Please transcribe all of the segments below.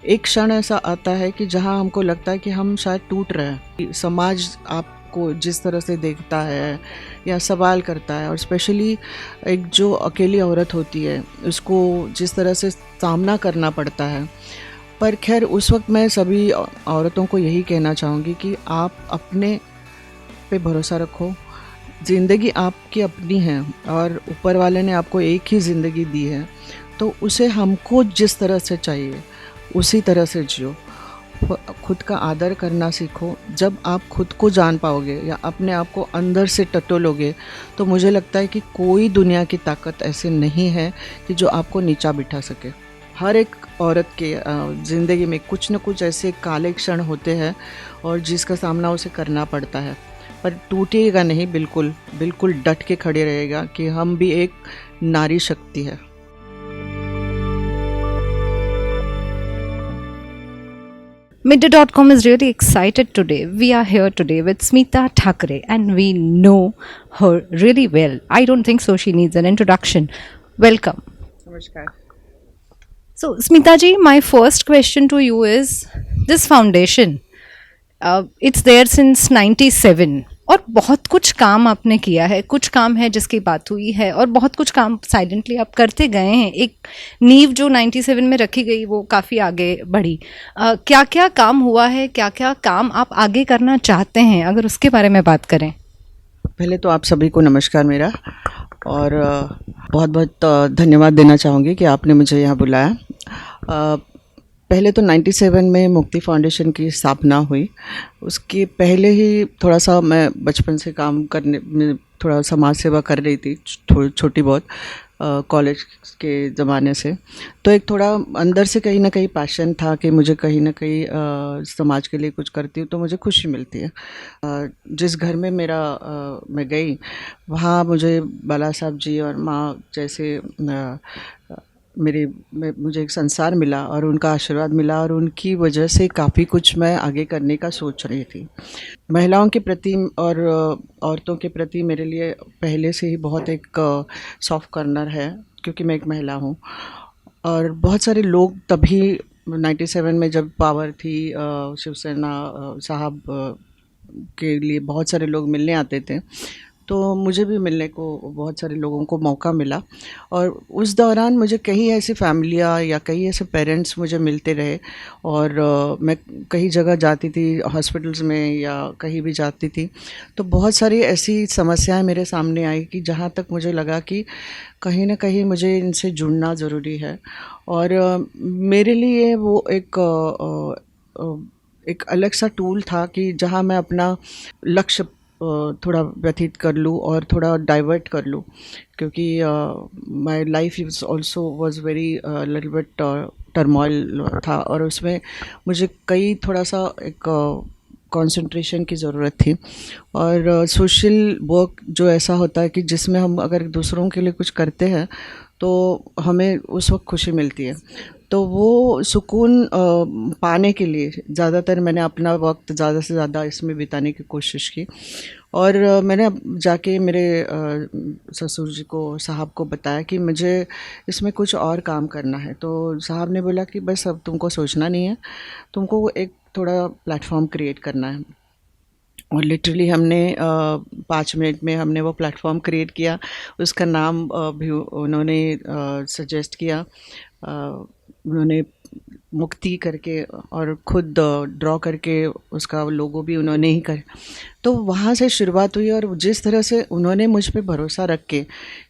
एक क्षण ऐसा आता है कि जहाँ हमको लगता है कि हम शायद टूट रहे हैं। समाज आपको जिस तरह से देखता है या सवाल करता है, और स्पेशली एक जो अकेली औरत होती है उसको जिस तरह से सामना करना पड़ता है। पर खैर उस वक्त मैं सभी औरतों को यही कहना चाहूँगी कि आप अपने पे भरोसा रखो। ज़िंदगी आपकी अपनी है और ऊपर वाले ने आपको एक ही ज़िंदगी दी है, तो उसे हमको जिस तरह से चाहिए उसी तरह से जियो। खुद का आदर करना सीखो। जब आप खुद को जान पाओगे या अपने आप को अंदर से टटोलोगे, तो मुझे लगता है कि कोई दुनिया की ताकत ऐसे नहीं है कि जो आपको नीचा बिठा सके। हर एक औरत के ज़िंदगी में कुछ न कुछ ऐसे काले क्षण होते हैं और जिसका सामना उसे करना पड़ता है, पर टूटिएगा नहीं, बिल्कुल बिल्कुल डट के खड़े रहेगा कि हम भी एक नारी शक्ति है। Midday.com is really excited today. We are here today with Smita Thakre and we know her really well. I don't think so she needs an introduction. Welcome. नमस्कार। So, Smita ji, my first question to you is this foundation. It's there since 97 और बहुत कुछ काम आपने किया है, कुछ काम है जिसकी बात हुई है और बहुत कुछ काम साइलेंटली आप करते गए हैं। एक नींव जो 97 में रखी गई वो काफ़ी आगे बढ़ी। क्या क्या काम हुआ है, क्या क्या काम आप आगे करना चाहते हैं, अगर उसके बारे में बात करें। पहले तो आप सभी को नमस्कार मेरा, और बहुत बहुत धन्यवाद देना चाहूँगी कि आपने मुझे यहाँ बुलाया। पहले तो 97 में मुक्ति फाउंडेशन की स्थापना हुई। उसके पहले ही थोड़ा सा मैं बचपन से काम करने में थोड़ा समाज सेवा कर रही थी, छोटी बहुत, कॉलेज के ज़माने से। तो एक थोड़ा अंदर से कहीं ना कहीं पैशन था कि मुझे कहीं ना कहीं समाज के लिए कुछ करती हूँ तो मुझे खुशी मिलती है। जिस घर में मैं गई, वहाँ मुझे बाला साहब जी और माँ जैसे मुझे एक संसार मिला और उनका आशीर्वाद मिला, और उनकी वजह से काफ़ी कुछ मैं आगे करने का सोच रही थी। महिलाओं के प्रति और औरतों के प्रति मेरे लिए पहले से ही बहुत एक सॉफ्ट कॉर्नर है, क्योंकि मैं एक महिला हूँ। और बहुत सारे लोग तभी 97 में जब पावर थी, शिवसेना साहब के लिए बहुत सारे लोग मिलने आते थे, तो मुझे भी मिलने को बहुत सारे लोगों को मौका मिला। और उस दौरान मुझे कई ऐसी फैमिलियाँ या कई ऐसे पेरेंट्स मुझे मिलते रहे, और मैं कई जगह जाती थी, हॉस्पिटल्स में या कहीं भी जाती थी, तो बहुत सारी ऐसी समस्याएं मेरे सामने आई कि जहाँ तक मुझे लगा कि कहीं ना कहीं मुझे इनसे जुड़ना ज़रूरी है। और मेरे लिए वो एक अलग सा टूल था कि जहाँ मैं अपना लक्ष्य थोड़ा व्यतीत कर लूँ और थोड़ा डाइवर्ट कर लूँ, क्योंकि my life is also was very little bit turmoil था, और उसमें मुझे कई थोड़ा सा एक कंसंट्रेशन की ज़रूरत थी। और सोशल वर्क जो ऐसा होता है कि जिसमें हम अगर दूसरों के लिए कुछ करते हैं तो हमें उस वक्त खुशी मिलती है। तो वो सुकून पाने के लिए ज़्यादातर मैंने अपना वक्त ज़्यादा से ज़्यादा इसमें बिताने की कोशिश की। और मैंने जाके मेरे ससुर जी को, साहब को बताया कि मुझे इसमें कुछ और काम करना है। तो साहब ने बोला कि बस अब तुमको सोचना नहीं है, तुमको एक थोड़ा प्लेटफॉर्म क्रिएट करना है। और लिटरली हमने 5 मिनट में हमने वो प्लेटफॉर्म क्रिएट किया। उसका नाम भी उन्होंने सजेस्ट किया। उन्होंने मुक्ति करके और खुद ड्रॉ करके उसका लोगो भी उन्होंने ही कर। तो वहाँ से शुरुआत हुई, और जिस तरह से उन्होंने मुझ पे भरोसा रख के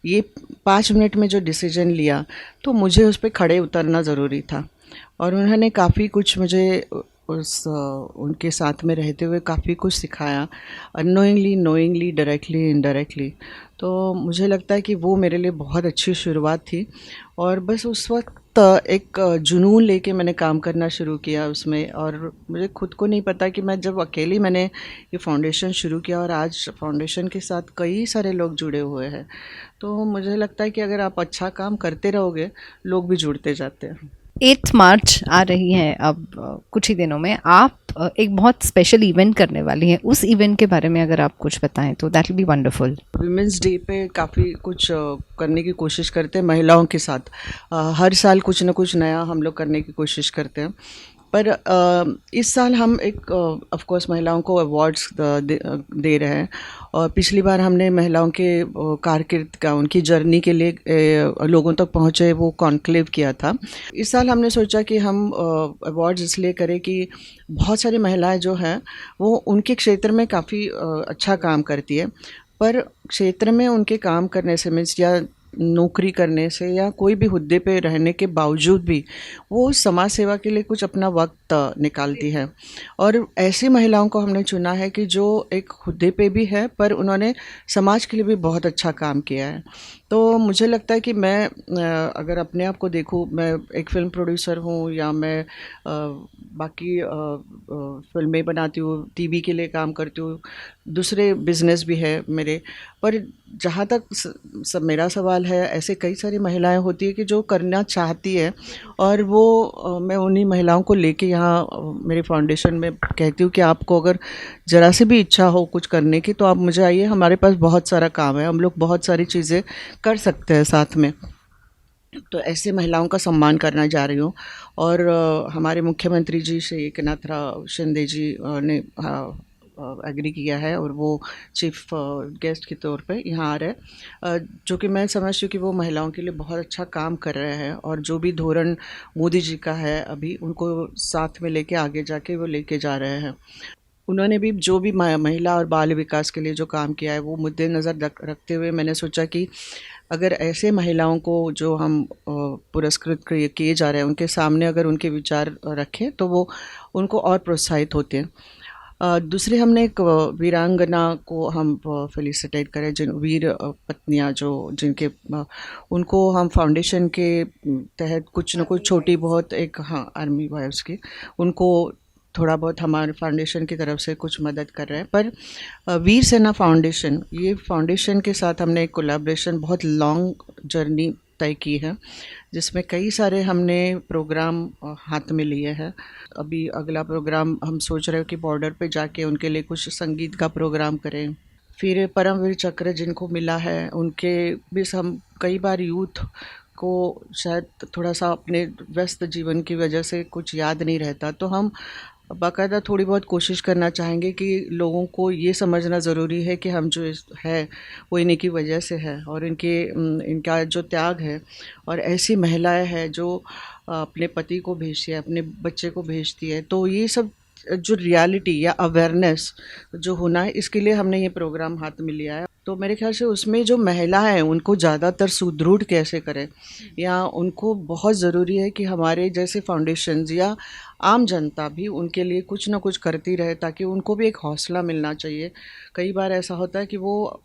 ये 5 मिनट में जो डिसीजन लिया, तो मुझे उस पर खड़े उतरना ज़रूरी था। और उन्होंने काफ़ी कुछ मुझे उनके साथ में रहते हुए काफ़ी कुछ सिखाया, अननोइंगली, नोइंगली, डायरेक्टली, इनडायरेक्टली। तो मुझे लगता है कि वो मेरे लिए बहुत अच्छी शुरुआत थी। और बस उस वक्त एक जुनून लेके मैंने काम करना शुरू किया उसमें, और मुझे खुद को नहीं पता कि मैं जब अकेली मैंने ये फाउंडेशन शुरू किया, और आज फाउंडेशन के साथ कई सारे लोग जुड़े हुए हैं। तो मुझे लगता है कि अगर आप अच्छा काम करते रहोगे, लोग भी जुड़ते जाते हैं। 8 मार्च आ रही है अब कुछ ही दिनों में, आप एक बहुत स्पेशल इवेंट करने वाली हैं, उस इवेंट के बारे में अगर आप कुछ बताएं तो that will be wonderful. Women's day पे काफ़ी कुछ करने की कोशिश करते हैं महिलाओं के साथ। हर साल कुछ ना कुछ नया हम लोग करने की कोशिश करते हैं, पर इस साल हम एक ऑफ कोर्स महिलाओं को अवार्ड्स दे रहे हैं। और पिछली बार हमने महिलाओं के कारकिर्द का, उनकी जर्नी के लिए लोगों तक पहुँचे वो कॉन्क्लेव किया था। इस साल हमने सोचा कि हम अवार्ड्स इसलिए करें कि बहुत सारी महिलाएं जो हैं वो उनके क्षेत्र में काफ़ी अच्छा काम करती है, पर क्षेत्र में उनके काम करने से मीन्स या नौकरी करने से या कोई भी हुद्दे पे रहने के बावजूद भी वो समाज सेवा के लिए कुछ अपना वक्त निकालती है। और ऐसी महिलाओं को हमने चुना है कि जो एक हुद्दे पे भी है पर उन्होंने समाज के लिए भी बहुत अच्छा काम किया है। तो मुझे लगता है कि मैं अगर अपने आप को देखूँ, मैं एक फ़िल्म प्रोड्यूसर हूँ या मैं बाकी फ़िल्में बनाती हूँ, टीवी के लिए काम करती हूँ, दूसरे बिज़नेस भी है मेरे। पर जहाँ तक मेरा सवाल है, ऐसे कई सारी महिलाएं होती है कि जो करना चाहती है, और वो मैं उन्हीं महिलाओं को लेके यहाँ मेरे फाउंडेशन में कहती हूँ कि आपको अगर ज़रा से भी इच्छा हो कुछ करने की तो आप मुझे आइए, हमारे पास बहुत सारा काम है, हम लोग बहुत सारी चीज़ें कर सकते हैं साथ में। तो ऐसे महिलाओं का सम्मान करना जा रही हूँ। और हमारे मुख्यमंत्री जी श्री एकनाथ राव शिंदे जी ने एग्री किया है और वो चीफ गेस्ट के तौर पे यहाँ आ रहे हैं, जो कि मैं समझती हूँ कि वो महिलाओं के लिए बहुत अच्छा काम कर रहे हैं। और जो भी धोरण मोदी जी का है अभी, उनको साथ में लेके आगे जाके वो लेके जा रहे हैं। उन्होंने भी जो भी महिला और बाल विकास के लिए जो काम किया है वो मुद्दे नज़र रखते हुए मैंने सोचा कि अगर ऐसे महिलाओं को जो हम पुरस्कृत किए जा रहे हैं उनके सामने अगर उनके विचार रखें तो वो उनको और प्रोत्साहित होते हैं। दूसरे हमने एक वीरांगना को हम फेलिसिटेट करें, जिन वीर पत्नियां जो जिनके उनको हम फाउंडेशन के तहत कुछ न कुछ छोटी बहुत एक, हाँ, आर्मी वाइफ्स की, उनको थोड़ा बहुत हमारे फाउंडेशन की तरफ से कुछ मदद कर रहे हैं। पर वीर सेना फाउंडेशन, ये फाउंडेशन के साथ हमने एक कोलैबोरेशन, बहुत लॉन्ग जर्नी तय की है, जिसमें कई सारे हमने प्रोग्राम हाथ में लिए हैं। अभी अगला प्रोग्राम हम सोच रहे हो कि बॉर्डर पे जाके उनके लिए कुछ संगीत का प्रोग्राम करें। फिर परमवीर चक्र जिनको मिला है उनके भी हम कई बार यूथ को शायद थोड़ा सा अपने व्यस्त जीवन की वजह से कुछ याद नहीं रहता, तो हम बाकायदा थोड़ी बहुत कोशिश करना चाहेंगे कि लोगों को ये समझना ज़रूरी है कि हम जो है वो इन्हीं की वजह से है, और इनका जो त्याग है, और ऐसी महिलाएं हैं जो अपने पति को भेजती है, अपने बच्चे को भेजती है, तो ये सब जो रियलिटी या अवेयरनेस जो होना है, इसके लिए हमने ये प्रोग्राम हाथ में लिया है। तो मेरे ख्याल से उसमें जो महिलाएं हैं उनको ज़्यादातर सुदृढ़ कैसे करें, या उनको बहुत ज़रूरी है कि हमारे जैसे फाउंडेशंस या आम जनता भी उनके लिए कुछ ना कुछ करती रहे, ताकि उनको भी एक हौसला मिलना चाहिए। कई बार ऐसा होता है कि वो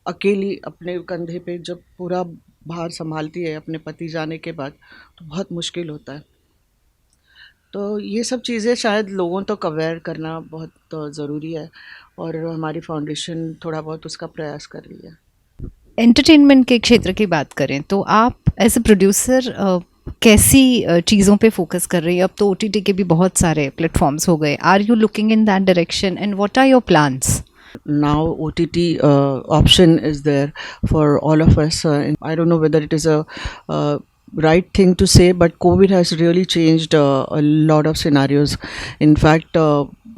अकेली अपने कंधे पे जब पूरा भार संभालती है अपने पति जाने के बाद, तो बहुत मुश्किल होता है। तो ये सब चीज़ें शायद लोगों तक अवेयर करना बहुत ज़रूरी है, और हमारी फाउंडेशन थोड़ा बहुत उसका प्रयास कर रही है। एंटरटेनमेंट के क्षेत्र की बात करें तो आप एज ए प्रोड्यूसर कैसी चीज़ों पे फोकस कर रही है? अब तो OTT के भी बहुत सारे प्लेटफॉर्म्स हो गए। Are you looking in that direction and what are your plans? Now OTT option is there for all of us. I don't know whether it is a right thing to say, but COVID has really changed a lot of scenarios. In fact,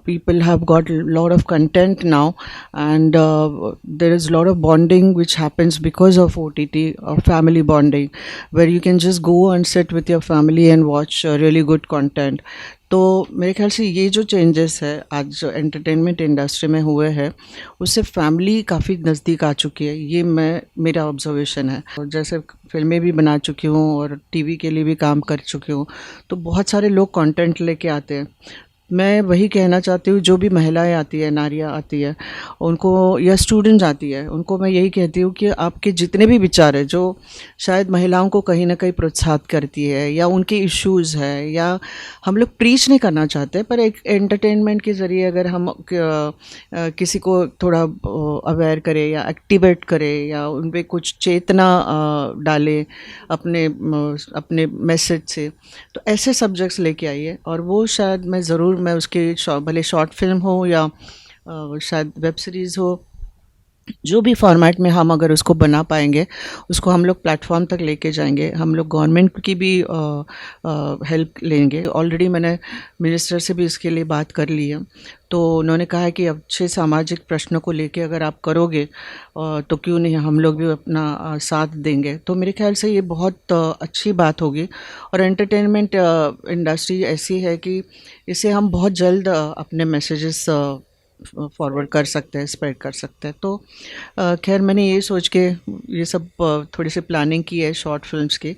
people have got a lot of content now, and there is a lot of bonding which happens because of OTT, family bonding, where you can just go and sit with your family and watch really good content. तो मेरे ख्याल से ये जो changes है आज जो entertainment industry में हुए हैं, उससे फैमिली काफ़ी नज़दीक आ चुकी है, ये मेरा ऑब्जर्वेशन है। और जैसे फिल्में भी बना चुकी हूँ और टीवी के लिए भी काम कर चुकी हूँ, तो बहुत सारे लोग कंटेंट लेके आते हैं। मैं वही कहना चाहती हूँ, जो भी महिलाएं आती है, नारियाँ आती है, उनको या स्टूडेंट्स आती है, उनको मैं यही कहती हूँ कि आपके जितने भी विचार है जो शायद महिलाओं को कहीं ना कहीं प्रोत्साहित करती है, या उनके इश्यूज़ है, या हम लोग प्रीच नहीं करना चाहते, पर एक एंटरटेनमेंट के ज़रिए अगर हम किसी को थोड़ा अवेयर करें या एक्टिवेट करें या उन पे कुछ चेतना डालें अपने मैसेज से, तो ऐसे सब्जेक्ट्स लेके आइए। और वो शायद मैं उसके भले शॉर्ट फिल्म हो या शायद वेब सीरीज़ हो, जो भी फॉर्मेट में हम अगर उसको बना पाएंगे, उसको हम लोग प्लेटफॉर्म तक लेके जाएंगे। हम लोग गवर्नमेंट की भी हेल्प लेंगे। ऑलरेडी मैंने मिनिस्टर से भी इसके लिए बात कर ली है, तो उन्होंने कहा है कि अच्छे सामाजिक प्रश्नों को लेके अगर आप करोगे तो क्यों नहीं, हम लोग भी अपना साथ देंगे। तो मेरे ख्याल से ये बहुत अच्छी बात होगी। और एंटरटेनमेंट इंडस्ट्री ऐसी है कि इसे हम बहुत जल्द अपने मैसेजेस फॉरवर्ड कर सकते हैं, स्प्रेड कर सकते हैं। तो खैर मैंने ये सोच के ये सब थोड़ी सी प्लानिंग की है शॉर्ट फिल्म्स की,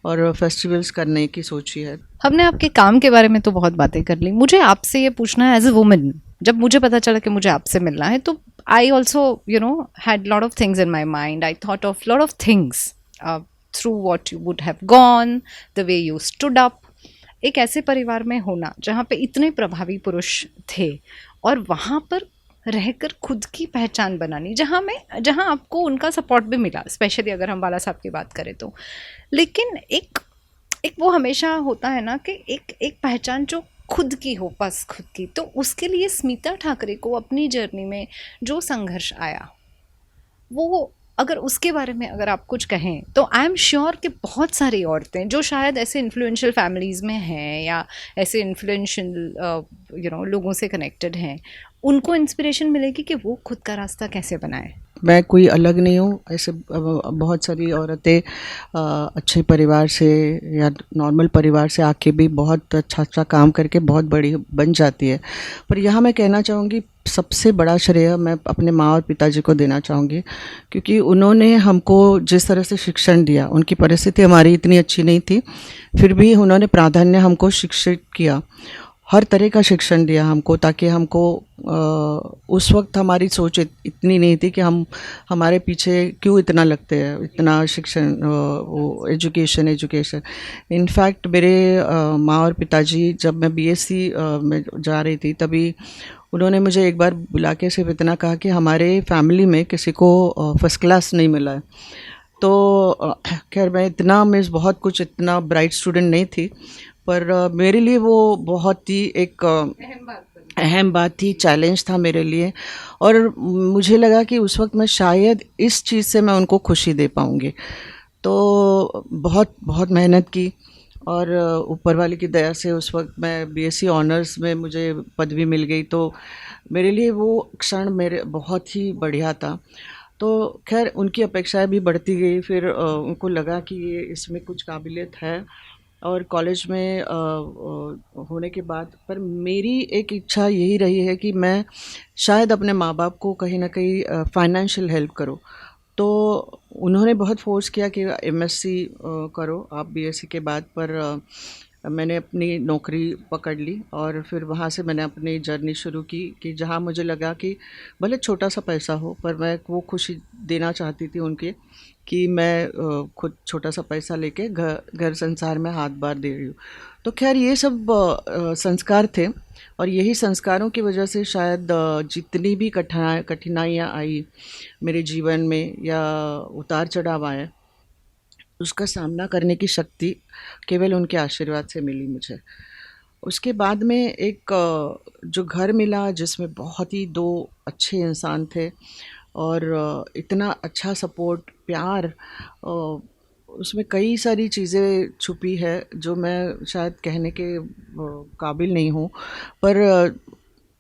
और फेस्टिवल्स करने की सोची है। हमने आपके काम के बारे में तो बहुत बातें कर ली, मुझे आपसे ये पूछना है एज ए वुमन, जब मुझे पता चला कि मुझे आपसे मिलना है तो I also had lot of things in my mind, I thought of lot of things through what you would have gone, the way you stood up. एक ऐसे परिवार में होना जहाँ पे इतने प्रभावी पुरुष थे और वहाँ पर रहकर खुद की पहचान बनानी, जहाँ आपको उनका सपोर्ट भी मिला, स्पेशली अगर हम बाला साहब की बात करें तो। लेकिन एक एक वो हमेशा होता है ना कि एक पहचान जो खुद की हो, बस खुद की। तो उसके लिए स्मिता ठाकरे को अपनी जर्नी में जो संघर्ष आया, वो अगर उसके बारे में अगर आप कुछ कहें तो आई एम श्योर कि बहुत सारी औरतें जो शायद ऐसे इन्फ्लुएंशियल फैमिलीज़ में हैं या ऐसे इन्फ्लुएंशियल लोगों से कनेक्टेड हैं, उनको इंस्पिरेशन मिलेगी कि वो खुद का रास्ता कैसे बनाए। मैं कोई अलग नहीं हूँ, ऐसे बहुत सारी औरतें अच्छे परिवार से या नॉर्मल परिवार से आके भी बहुत अच्छा अच्छा काम करके बहुत बड़ी बन जाती है। पर यहाँ मैं कहना चाहूँगी, सबसे बड़ा श्रेय मैं अपने माँ और पिताजी को देना चाहूँगी, क्योंकि उन्होंने हमको जिस तरह से शिक्षण दिया, उनकी परिस्थिति हमारी इतनी अच्छी नहीं थी, फिर भी उन्होंने प्राधान्य हमको शिक्षित किया, हर तरह का शिक्षण दिया हमको, ताकि हमको उस वक्त हमारी सोच इतनी नहीं थी कि हम हमारे पीछे क्यों इतना लगते हैं, इतना शिक्षण, वो एजुकेशन। इनफैक्ट मेरे माँ और पिताजी, जब मैं बीएससी में जा रही थी, तभी उन्होंने मुझे एक बार बुला के सिर्फ इतना कहा कि हमारे फैमिली में किसी को फर्स्ट क्लास नहीं मिला है। तो खैर मैं बहुत कुछ इतना ब्राइट स्टूडेंट नहीं थी, पर मेरे लिए वो बहुत ही एक अहम बात थी, चैलेंज था मेरे लिए। और मुझे लगा कि उस वक्त मैं शायद इस चीज़ से मैं उनको खुशी दे पाऊँगी। तो बहुत बहुत मेहनत की, और ऊपर वाले की दया से उस वक्त मैं बीएससी ऑनर्स में मुझे पदवी मिल गई। तो मेरे लिए वो क्षण मेरे बहुत ही बढ़िया था। तो खैर उनकी अपेक्षाएं भी बढ़ती गई, फिर उनको लगा कि ये इसमें कुछ काबिलियत है। और कॉलेज में होने के बाद पर मेरी एक इच्छा यही रही है कि मैं शायद अपने माँ बाप को कहीं ना कहीं फाइनेंशियल हेल्प करूँ। तो उन्होंने बहुत फोर्स किया कि एमएससी करो आप बीएससी के बाद, पर मैंने अपनी नौकरी पकड़ ली, और फिर वहाँ से मैंने अपनी जर्नी शुरू की, कि जहाँ मुझे लगा कि भले छोटा सा पैसा हो, पर मैं वो खुशी देना चाहती थी उनके, कि मैं खुद छोटा सा पैसा लेके घर संसार में हाथ बार दे रही हूँ। तो खैर ये सब संस्कार थे, और यही संस्कारों की वजह से शायद जितनी भी कठिनाइयाँ आई मेरे जीवन में या उतार चढ़ाव आए, उसका सामना करने की शक्ति केवल उनके आशीर्वाद से मिली मुझे। उसके बाद में एक जो घर मिला जिसमें बहुत ही दो अच्छे इंसान थे, और इतना अच्छा सपोर्ट, प्यार, उसमें कई सारी चीज़ें छुपी है जो मैं शायद कहने के काबिल नहीं हूँ। पर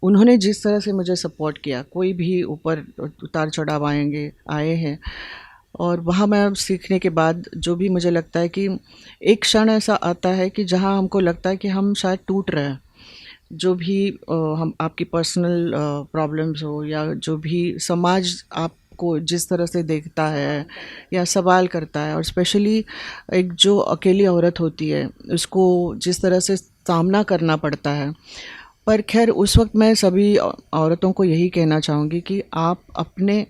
उन्होंने जिस तरह से मुझे सपोर्ट किया, कोई भी ऊपर उतार चढ़ाव आए हैं, और वहाँ मैं सीखने के बाद जो भी मुझे लगता है कि एक क्षण ऐसा आता है कि जहाँ हमको लगता है कि हम शायद टूट रहे हैं। जो भी हम आपकी पर्सनल प्रॉब्लम्स हो, या जो भी समाज आपको जिस तरह से देखता है या सवाल करता है, और स्पेशली एक जो अकेली औरत होती है उसको जिस तरह से सामना करना पड़ता है, पर खैर उस वक्त मैं सभी औरतों को यही कहना चाहूँगी कि आप अपने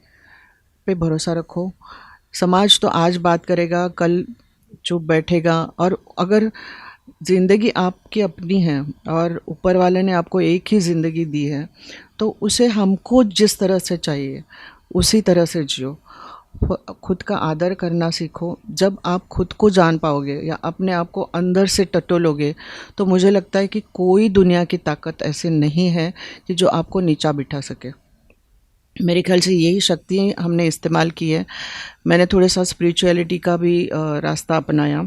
पे भरोसा रखो। समाज तो आज बात करेगा, कल चुप बैठेगा, और अगर ज़िंदगी आपकी अपनी है और ऊपर वाले ने आपको एक ही ज़िंदगी दी है, तो उसे हमको जिस तरह से चाहिए उसी तरह से जियो। खुद का आदर करना सीखो। जब आप खुद को जान पाओगे या अपने आप को अंदर से टटोलोगे, तो मुझे लगता है कि कोई दुनिया की ताकत ऐसे नहीं है कि जो आपको नीचा बिठा सके। मेरे ख्याल से यही शक्ति हमने इस्तेमाल की है। मैंने थोड़ा सा स्पिरिचुअलिटी का भी रास्ता अपनाया,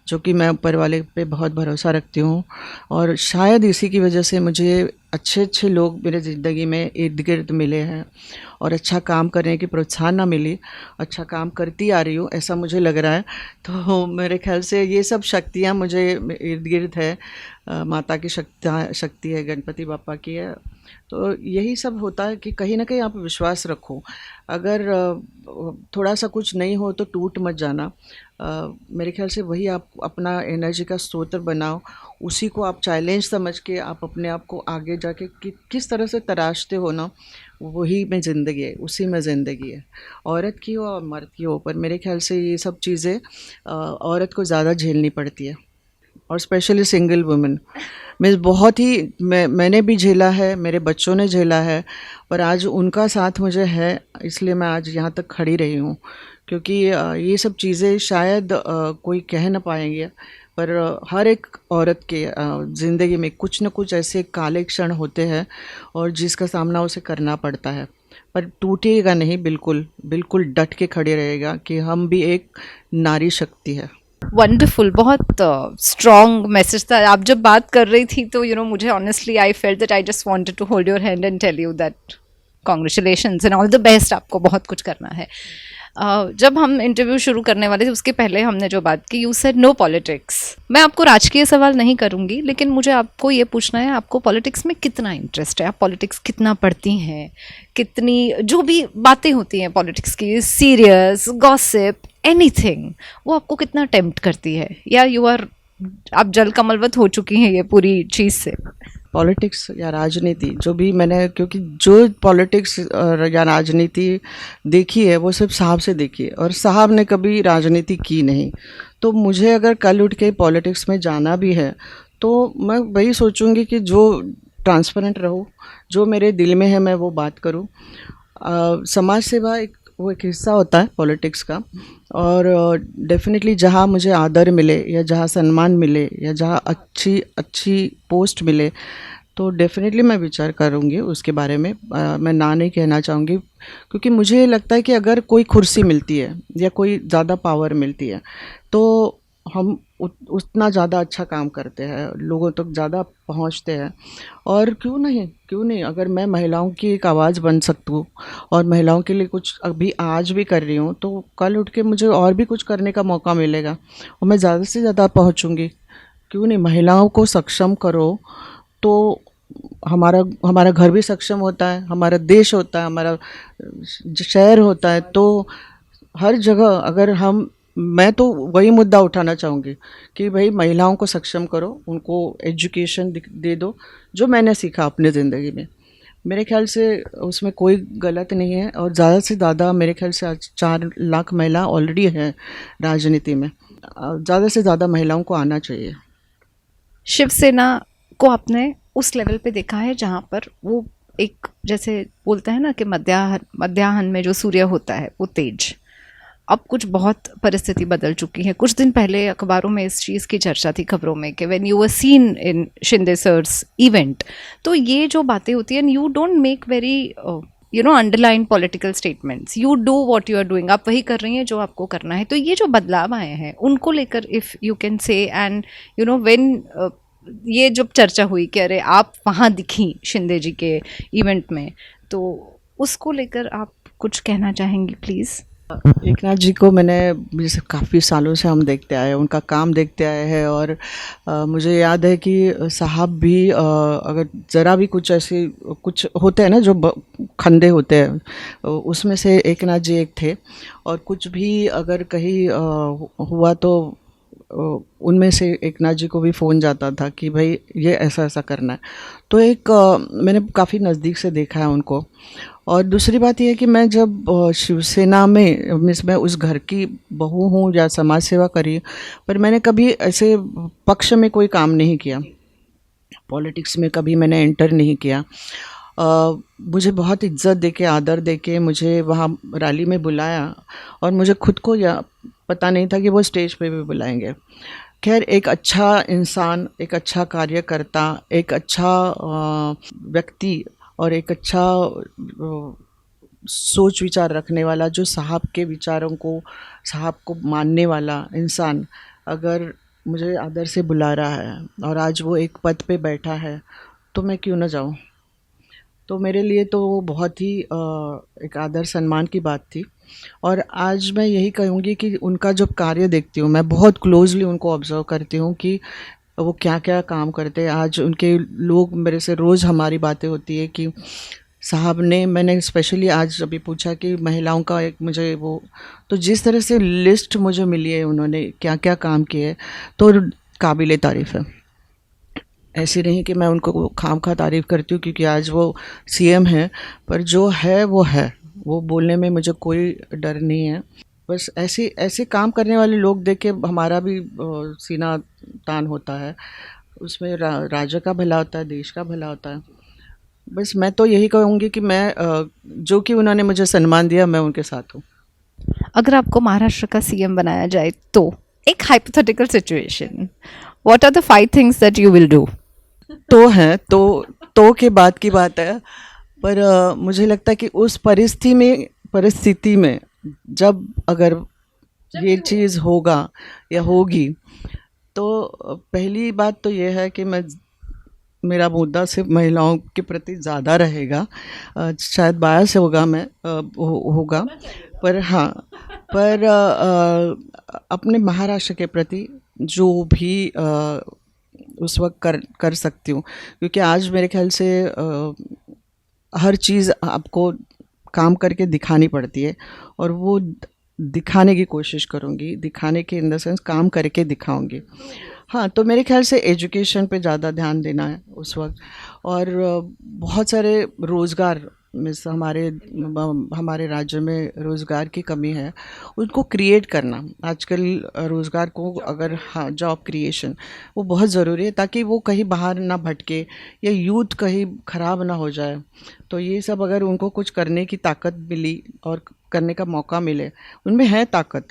जो कि मैं ऊपर वाले पे बहुत भरोसा रखती हूँ, और शायद इसी की वजह से मुझे अच्छे अच्छे लोग मेरे ज़िंदगी में इर्द गिर्द मिले हैं, और अच्छा काम करने की प्रोत्साहन ना मिली, अच्छा काम करती आ रही हूँ ऐसा मुझे लग रहा है। तो मेरे ख्याल से ये सब शक्तियाँ मुझे इर्द गिर्द है। माता की शक्ति है, गणपति बापा की है। तो यही सब होता है कि कहीं ना कहीं आप विश्वास रखो। अगर थोड़ा सा कुछ नहीं हो तो टूट मत जाना। मेरे ख्याल से वही आप अपना एनर्जी का स्रोत बनाओ, उसी को आप चैलेंज समझ के आप अपने आप को आगे जाके किस तरह से तराशते हो ना, वही में ज़िंदगी है, उसी में ज़िंदगी है। औरत की हो और मर्द की हो, पर मेरे ख्याल से ये सब चीज़ें औरत को ज़्यादा झेलनी पड़ती है, और स्पेशली सिंगल वुमेन। मैं बहुत ही मैंने भी झेला है, मेरे बच्चों ने झेला है, पर आज उनका साथ मुझे है, इसलिए मैं आज यहाँ तक खड़ी रही हूँ। क्योंकि ये सब चीज़ें शायद कोई कह ना पाएंगे, पर हर एक औरत के ज़िंदगी में कुछ न कुछ ऐसे काले क्षण होते हैं, और जिसका सामना उसे करना पड़ता है। पर टूटेगा नहीं, बिल्कुल बिल्कुल डट के खड़े रहेगा कि हम भी एक नारी शक्ति है। वंडरफुल, बहुत स्ट्रॉन्ग मैसेज था। आप जब बात कर रही थी तो मुझे honestly I felt that I just wanted to hold your hand and tell you that congratulations and all the best, आपको बहुत कुछ करना है। जब हम इंटरव्यू शुरू करने वाले थे उसके पहले हमने जो बात की, यू सेड नो पॉलिटिक्स। मैं आपको राजकीय सवाल नहीं करूंगी, लेकिन मुझे आपको ये पूछना है, आपको पॉलिटिक्स में कितना इंटरेस्ट है? आप पॉलिटिक्स कितना पढ़ती हैं? कितनी जो भी बातें होती हैं पॉलिटिक्स की, सीरियस, गॉसिप, एनीथिंग, वो आपको कितना टेम्प्ट करती है, या आप जल कमलवत हो चुकी हैं ये पूरी चीज़ से? पॉलिटिक्स या राजनीति, जो भी मैंने, क्योंकि जो पॉलिटिक्स या राजनीति देखी है वो सिर्फ साहब से देखी है, और साहब ने कभी राजनीति की नहीं। तो मुझे अगर कल उठ के पॉलिटिक्स में जाना भी है, तो मैं वही सोचूंगी कि जो ट्रांसपेरेंट रहूँ, जो मेरे दिल में है मैं वो बात करूँ। समाज सेवा एक हिस्सा होता है पॉलिटिक्स का, और डेफिनेटली जहाँ मुझे आदर मिले, या जहाँ सम्मान मिले, या जहाँ अच्छी अच्छी पोस्ट मिले, तो डेफिनेटली मैं विचार करूँगी उसके बारे में। मैं ना नहीं कहना चाहूँगी, क्योंकि मुझे लगता है कि अगर कोई कुर्सी मिलती है या कोई ज़्यादा पावर मिलती है, तो हम उतना ज़्यादा अच्छा काम करते हैं, लोगों तक ज़्यादा पहुंचते हैं। और क्यों नहीं, अगर मैं महिलाओं की एक आवाज़ बन सकती हूँ और महिलाओं के लिए कुछ अभी आज भी कर रही हूँ, तो कल उठ के मुझे और भी कुछ करने का मौका मिलेगा, और मैं ज़्यादा से ज़्यादा पहुँचूँगी। क्यों नहीं, महिलाओं को सक्षम करो तो हमारा घर भी सक्षम होता है, हमारा देश होता है, हमारा शहर होता है। तो हर जगह अगर मैं तो वही मुद्दा उठाना चाहूँगी कि भाई महिलाओं को सक्षम करो, उनको एजुकेशन दे दो, जो मैंने सीखा अपने ज़िंदगी में। मेरे ख्याल से उसमें कोई गलत नहीं है, और ज़्यादा से ज़्यादा मेरे ख्याल से आज 4 लाख महिला ऑलरेडी हैं राजनीति में। ज़्यादा से ज़्यादा महिलाओं को आना चाहिए। शिवसेना को आपने उस लेवल पे देखा है जहाँ पर वो एक, जैसे बोलते हैं ना कि मध्याह्न में जो सूर्य होता है वो तेज। अब कुछ बहुत परिस्थिति बदल चुकी है। कुछ दिन पहले अखबारों में इस चीज़ की चर्चा थी, खबरों में, कि when you were seen in Shinde sir's event, तो ये जो बातें होती हैं, you don't make very underline political statements, you do what you are doing, आप वही कर रही हैं जो आपको करना है। तो ये जो बदलाव आए हैं उनको लेकर if you can say, and when ये जब चर्चा हुई कि अरे आप वहाँ दिखी शिंदे जी के इवेंट में, तो उसको लेकर आप कुछ कहना चाहेंगी प्लीज़? एकनाथ जी को मैंने जैसे काफ़ी सालों से हम देखते आए हैं, उनका काम देखते आए हैं, और मुझे याद है कि साहब भी अगर ज़रा भी कुछ ऐसे कुछ होते हैं ना जो खंडे होते हैं, उसमें से एकनाथ जी एक थे। और कुछ भी अगर कहीं हुआ तो उनमें से एक नाथ जी को भी फ़ोन जाता था कि भाई ये ऐसा ऐसा करना है। तो एक मैंने काफ़ी नज़दीक से देखा है उनको। और दूसरी बात ये है कि मैं जब शिवसेना में मीन्स मैं उस घर की बहू हूँ या समाज सेवा करी, पर मैंने कभी ऐसे पक्ष में कोई काम नहीं किया, पॉलिटिक्स में कभी मैंने एंटर नहीं किया। मुझे बहुत इज्जत देके, आदर देके मुझे वहाँ रैली में बुलाया, और मुझे खुद को या पता नहीं था कि वो स्टेज पे भी बुलाएंगे। खैर, एक अच्छा इंसान, एक अच्छा कार्यकर्ता, एक अच्छा व्यक्ति और एक अच्छा सोच विचार रखने वाला, जो साहब के विचारों को, साहब को मानने वाला इंसान अगर मुझे आदर से बुला रहा है और आज वो एक पद पे बैठा है, तो मैं क्यों ना जाऊं। तो मेरे लिए तो वो बहुत ही एक आदर सम्मान की बात थी। और आज मैं यही कहूँगी कि उनका जब कार्य देखती हूँ, मैं बहुत क्लोजली उनको ऑब्ज़र्व करती हूँ कि वो क्या-क्या काम करते हैं। आज उनके लोग मेरे से रोज़ हमारी बातें होती है कि साहब ने, मैंने स्पेशली आज अभी पूछा कि महिलाओं का एक मुझे वो, तो जिस तरह से लिस्ट मुझे मिली है उन्होंने क्या-क्या काम किए हैं, तो काबिले तारीफ़ है। ऐसे नहीं कि मैं उनको खामखा तारीफ़ करती हूँ क्योंकि आज वो सीएम हैं, पर जो है वो है, वो बोलने में मुझे कोई डर नहीं है। बस ऐसे ऐसे काम करने वाले लोग देख के हमारा भी सीना तान होता है। उसमें राज्य का भला होता है, देश का भला होता है। बस मैं तो यही कहूँगी कि मैं जो कि उन्होंने मुझे सम्मान दिया, मैं उनके साथ हूँ। अगर आपको महाराष्ट्र का सीएम बनाया जाए तो एक hypothetical situation, what are the 5 things that you will do? तो हैं, तो के बाद की बात है, पर मुझे लगता है कि उस परिस्थिति में जब अगर ये चीज़ होगा या होगी, तो पहली बात तो ये है कि मेरा मुद्दा सिर्फ महिलाओं के प्रति ज़्यादा रहेगा। शायद बायस होगा मैं, होगा, पर हाँ, पर अपने महाराष्ट्र के प्रति जो भी उस वक्त कर सकती हूँ, क्योंकि आज मेरे ख्याल से हर चीज़ आपको काम करके दिखानी पड़ती है, और वो दिखाने की कोशिश करूँगी, दिखाने के इन द सेंस काम करके दिखाऊँगी। हाँ, तो मेरे ख्याल से एजुकेशन पे ज़्यादा ध्यान देना है उस वक्त, और बहुत सारे रोज़गार, मिस हमारे राज्य में रोज़गार की कमी है, उनको क्रिएट करना। आजकल रोज़गार को अगर, हाँ, जॉब क्रिएशन वो बहुत ज़रूरी है ताकि वो कहीं बाहर ना भटके या यूथ कहीं ख़राब ना हो जाए। तो ये सब अगर उनको कुछ करने की ताकत मिली और करने का मौका मिले, उनमें है ताकत,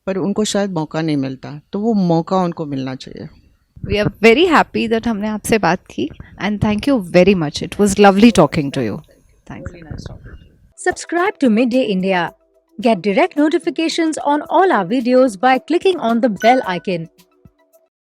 पर उनको शायद मौका नहीं मिलता, तो वो मौका उनको मिलना चाहिए। We are very happy that हमने आपसे बात की and thank you very much, it was lovely talking to you. Thanks. Subscribe to Midday India. Get direct notifications on all our videos by clicking on the bell icon.